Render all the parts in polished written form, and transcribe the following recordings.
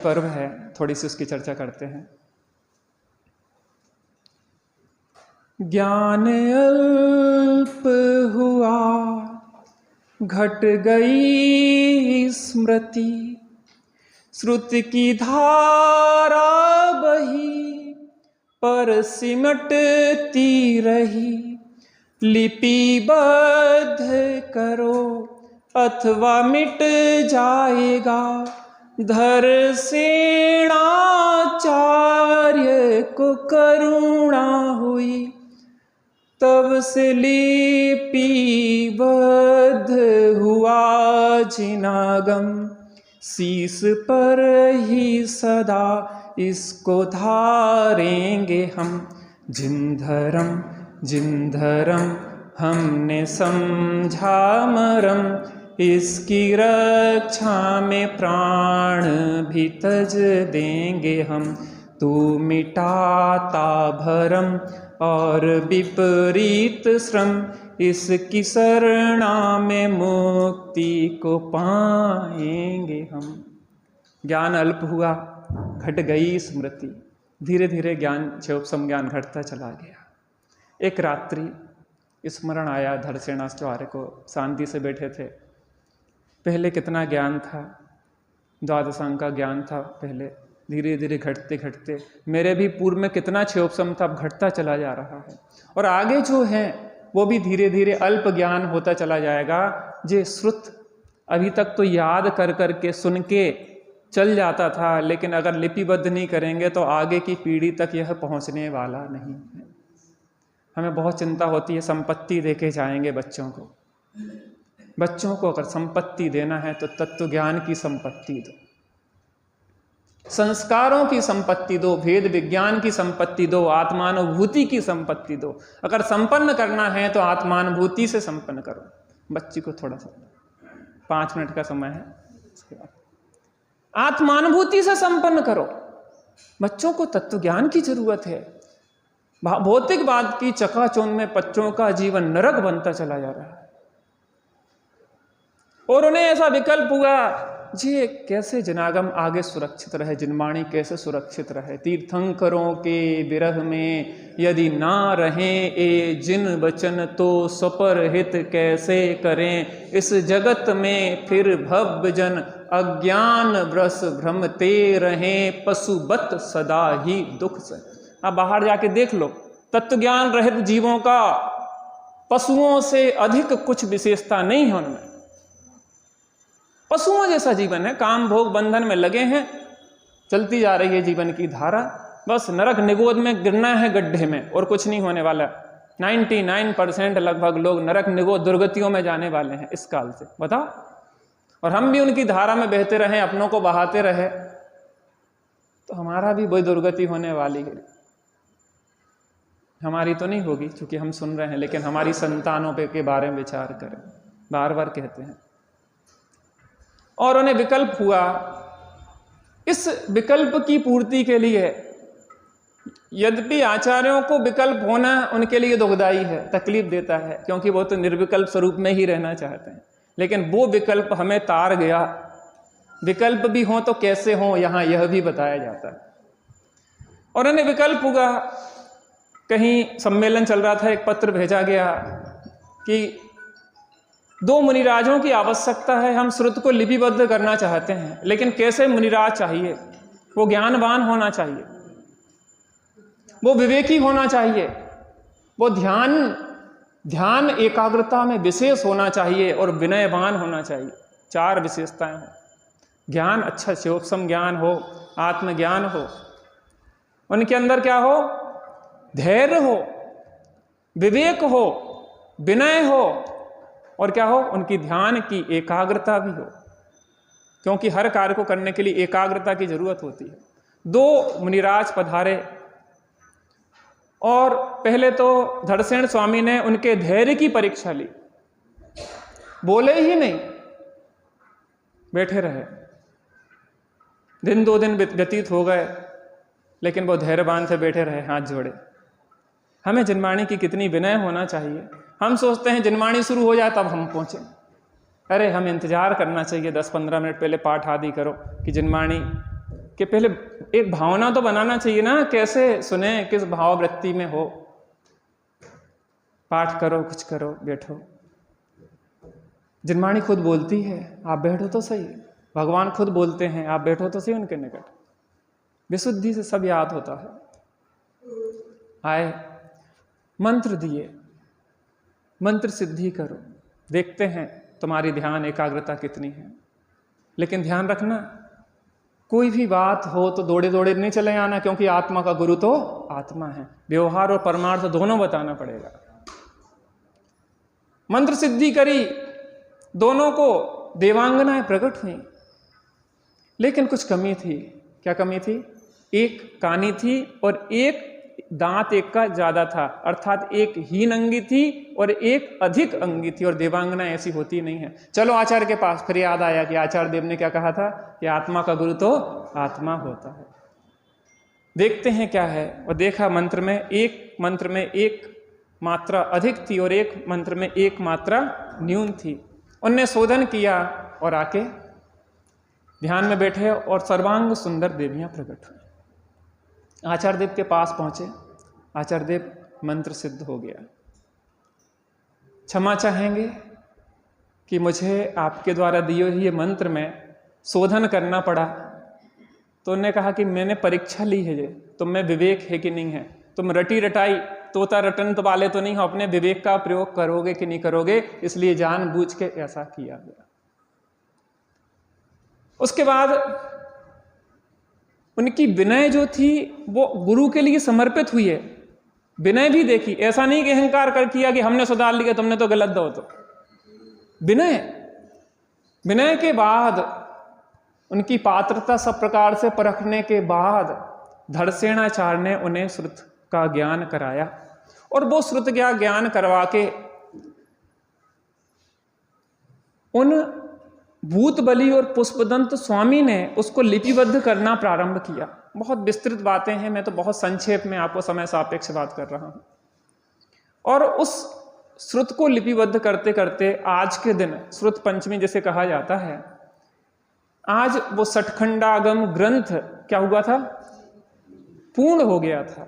पर्व है, थोड़ी सी उसकी चर्चा करते हैं। ज्ञान अल्प हुआ, घट गई स्मृति, श्रुति की धारा बही, पर सिमटती रही। लिपिबद्ध करो अथवा मिट जाएगा, धर सेणाचार्य को करुणा हुई, तब से लिपिबद्ध हुआ जिनागम। शीस पर ही सदा इसको धारेंगे हम, जिन धर्म हमने समझा मरम, इसकी रक्षा में प्राण भी तज देंगे हम। तू मिटाता भरम और विपरीत श्रम, इसकी शरणा में मुक्ति को पाएंगे हम। ज्ञान अल्प हुआ, घट गई स्मृति। धीरे धीरे ज्ञान चौपसम ज्ञान घटता चला गया। एक रात्रि स्मरण आया धरसेनाचार्य को, शांति से बैठे थे। पहले कितना ज्ञान था, द्वादशांग का ज्ञान था पहले, धीरे धीरे घटते घटते मेरे भी पूर्व में कितना क्षोभसम था, अब घटता चला जा रहा है। और आगे जो है वो भी धीरे धीरे अल्प ज्ञान होता चला जाएगा। जे श्रुत अभी तक तो याद कर कर के सुन के चल जाता था, लेकिन अगर लिपिबद्ध नहीं करेंगे तो आगे की पीढ़ी तक यह पहुंचने वाला नहीं है। हमें बहुत चिंता होती है, संपत्ति देके जाएंगे बच्चों को। बच्चों को अगर संपत्ति देना है तो तत्व ज्ञान की संपत्ति दो, संस्कारों की संपत्ति दो, भेद विज्ञान की संपत्ति दो, आत्मानुभूति की संपत्ति दो। अगर संपन्न करना है तो आत्मानुभूति से संपन्न करो। बच्ची को थोड़ा सा 5 मिनट का समय है, उसके बाद आत्मानुभूति से संपन्न करो। बच्चों को तत्व ज्ञान की जरूरत है। भौतिकवाद की चकाचौंध में बच्चों का जीवन नरक बनता चला जा रहा है। और उन्हें ऐसा विकल्प हुआ, जी कैसे जनागम आगे सुरक्षित रहे, जिनवाणी कैसे सुरक्षित रहे। तीर्थंकरों के विरह में यदि ना रहें ए जिन वचन, तो स्वपरहित कैसे करें इस जगत में। फिर भव जन अज्ञान व्रस भ्रमते रहें, पशुबत सदा ही दुख से। अब बाहर जाके देख लो, तत्वज्ञान रहित जीवों का पशुओं से अधिक कुछ विशेषता नहीं है उनमें। पशुओं जैसा जीवन है, काम भोग बंधन में लगे हैं, चलती जा रही है जीवन की धारा। बस नरक निगोद में गिरना है गड्ढे में, और कुछ नहीं होने वाला। 99% लगभग लोग नरक निगोद दुर्गतियों में जाने वाले हैं इस काल से, बताओ। और हम भी उनकी धारा में बहते रहे, अपनों को बहाते रहे, तो हमारा भी वही दुर्गति होने वाली है। हमारी तो नहीं होगी क्योंकि हम सुन रहे हैं, लेकिन हमारी संतानों पे के बारे में विचार करें, बार बार कहते हैं। और उन्हें विकल्प हुआ, इस विकल्प की पूर्ति के लिए, यद्यपि आचार्यों को विकल्प होना उनके लिए दुखदायी है, तकलीफ देता है, क्योंकि वो तो निर्विकल्प स्वरूप में ही रहना चाहते हैं। लेकिन वो विकल्प हमें तार गया। विकल्प भी हो तो कैसे हो, यहां यह भी बताया जाता है। और उन्हें विकल्प हुआ, कहीं सम्मेलन चल रहा था, एक पत्र भेजा गया कि 2 मुनिराजों की आवश्यकता है, हम श्रुत को लिपिबद्ध करना चाहते हैं। लेकिन कैसे मुनिराज चाहिए? वो ज्ञानवान होना चाहिए, वो विवेकी होना चाहिए, वो ध्यान एकाग्रता में विशेष होना चाहिए, और विनयवान होना चाहिए। 4 विशेषताएं हो। ज्ञान अच्छा चौपसम ज्ञान हो, आत्मज्ञान हो, उनके अंदर क्या हो? धैर्य हो, विवेक हो, विनय हो, और क्या हो? उनकी ध्यान की एकाग्रता भी हो, क्योंकि हर कार्य को करने के लिए एकाग्रता की जरूरत होती है। 2 मुनिराज पधारे, और पहले तो धड़सेन स्वामी ने उनके धैर्य की परीक्षा ली। बोले ही नहीं, बैठे रहे। दिन 2 दिन व्यतीत हो गए, लेकिन वो धैर्यवान से बैठे रहे, हाथ जोड़े। हमें जिनवाणी की कितनी विनय होना चाहिए। हम सोचते हैं जिनवाणी शुरू हो जाए तब हम पहुंचे। अरे हम इंतजार करना चाहिए, 10-15 मिनट पहले पाठ आदि करो कि जिनवाणी कि पहले एक भावना तो बनाना चाहिए ना, कैसे सुने, किस भाववृत्ति में हो। पाठ करो, कुछ करो, बैठो। जिनवाणी खुद बोलती है, आप बैठो तो सही। भगवान खुद बोलते हैं, आप बैठो तो सही उनके निकट। विशुद्धि से सब याद होता है। आए, मंत्र दिए, मंत्र सिद्धि करो, देखते हैं तुम्हारी ध्यान एकाग्रता कितनी है। लेकिन ध्यान रखना, कोई भी बात हो तो दौड़े दौड़े नहीं चले आना, क्योंकि आत्मा का गुरु तो आत्मा है। व्यवहार और परमार्थ दोनों बताना पड़ेगा। मंत्र सिद्धि करी, दोनों को देवांगनाएं प्रकट हुई, लेकिन कुछ कमी थी। क्या कमी थी? एक कानी थी और एक दांत एक का ज्यादा था, अर्थात एक हीन अंगी थी और एक अधिक अंगी थी। और देवांगना ऐसी होती नहीं है। चलो आचार्य के पास। फिर याद आया कि आचार्य देव ने क्या कहा था कि आत्मा का गुरु तो आत्मा होता है। देखते हैं क्या है। और देखा, मंत्र में एक मात्रा अधिक थी और एक मंत्र में एक मात्रा न्यून थी। उनने शोधन किया और आके ध्यान में बैठे और सर्वांग सुंदर देवियां प्रकट हुई। आचार्य देव के पास पहुंचे। आचार्य देव, मंत्र सिद्ध हो गया, क्षमा चाहेंगे कि मुझे आपके द्वारा दिए हुए मंत्र में शोधन करना पड़ा। तो उन्होंने कहा कि मैंने परीक्षा ली है, तुम में विवेक है कि नहीं है। तुम रटी रटाई तोता रटन तो वाले तो नहीं हो, अपने विवेक का प्रयोग करोगे कि नहीं करोगे, इसलिए जानबूझ के ऐसा किया गया। उसके बाद उनकी विनय जो थी वो गुरु के लिए समर्पित हुई है। विनय भी देखी, ऐसा नहीं कि अहंकार कर किया कि हमने सुधार लिया, तुमने तो गलत दो। तो विनय के बाद उनकी पात्रता सब प्रकार से परखने के बाद धड़सेनाचार्य ने उन्हें श्रुत का ज्ञान कराया। और वो श्रुत का ज्ञान करवा के उन भूतबली और पुष्पदंत स्वामी ने उसको लिपिबद्ध करना प्रारंभ किया। बहुत विस्तृत बातें हैं, मैं तो बहुत संक्षेप में आपको समय सापेक्ष बात कर रहा हूं। और उस श्रुत को लिपिबद्ध करते करते आज के दिन श्रुत पंचमी जिसे कहा जाता है, आज वो सठखंडागम ग्रंथ क्या हुआ था? पूर्ण हो गया था।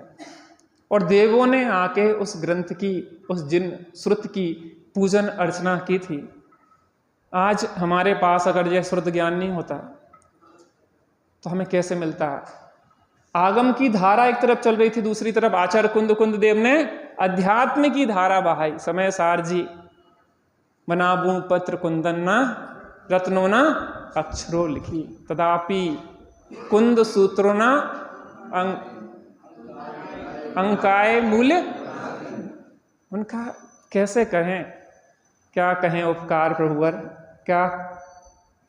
और देवों ने आके उस ग्रंथ की, उस जिन श्रुत की पूजन अर्चना की थी। आज हमारे पास अगर यह श्रुत ज्ञान नहीं होता तो हमें कैसे मिलता? आगम की धारा एक तरफ चल रही थी, दूसरी तरफ आचार्य कुंद देव ने अध्यात्म की धारा बहाई। समय सार जी मनाबू पत्र कुंदन्ना रत्नोना अक्षरो लिखी, तदापि कुंद सूत्रोना अंकाय मूल्य। उनका कैसे कहें, क्या कहें उपकार प्रभुवर, क्या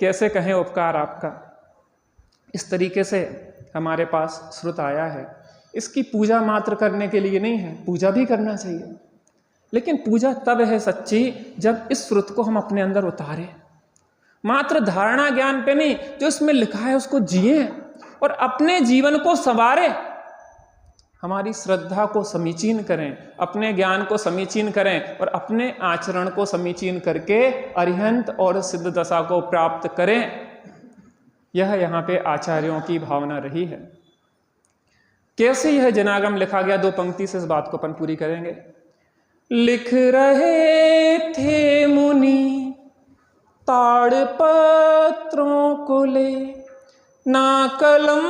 कैसे कहें उपकार आपका। इस तरीके से हमारे पास श्रुत आया है। इसकी पूजा मात्र करने के लिए नहीं है, पूजा भी करना चाहिए, लेकिन पूजा तब है सच्ची जब इस श्रुत को हम अपने अंदर उतारें। मात्र धारणा ज्ञान पे नहीं, जो इसमें लिखा है उसको जिए और अपने जीवन को संवारें। हमारी श्रद्धा को समीचीन करें, अपने ज्ञान को समीचीन करें और अपने आचरण को समीचीन करके अरिहंत और सिद्ध दशा को प्राप्त करें। यह यहाँ पे आचार्यों की भावना रही है। कैसे यह जनागम लिखा गया, दो पंक्ति से इस बात को अपन पूरी करेंगे। लिख रहे थे मुनि ताड़ पत्रों को ले, ना कलम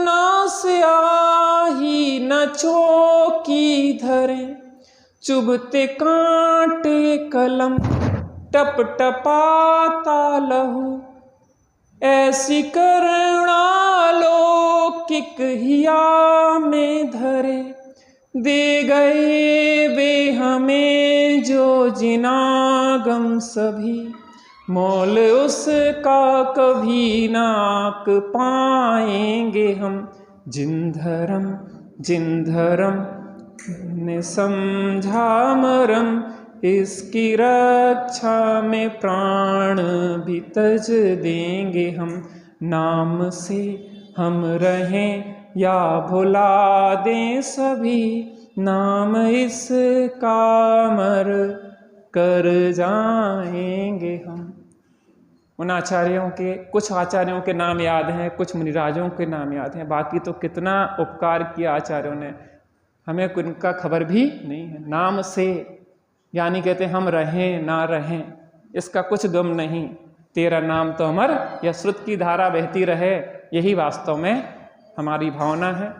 ना स्याही न चौकी धरे, चुभते कांटे कलम टप टपाता लहू, ऐसी करुणा लौकिक हिया में धरे, दे गए वे हमें जो जिनागम सभी, मोल उसका कभी नाक पाएंगे हम। जिन धर्म ने समझा मरम, इसकी रक्षा में प्राण भी तज देंगे हम। नाम से हम रहें या भुला दें सभी, नाम इसका मर कर जाएंगे हम। उन आचार्यों के, कुछ आचार्यों के नाम याद हैं, कुछ मुनिराजों के नाम याद हैं, बाकी तो कितना उपकार किया आचार्यों ने, हमें उनका खबर भी नहीं है। नाम से यानी कहते हम रहें ना रहें इसका कुछ गम नहीं, तेरा नाम तो अमर, यह श्रुत की धारा बहती रहे, यही वास्तव में हमारी भावना है।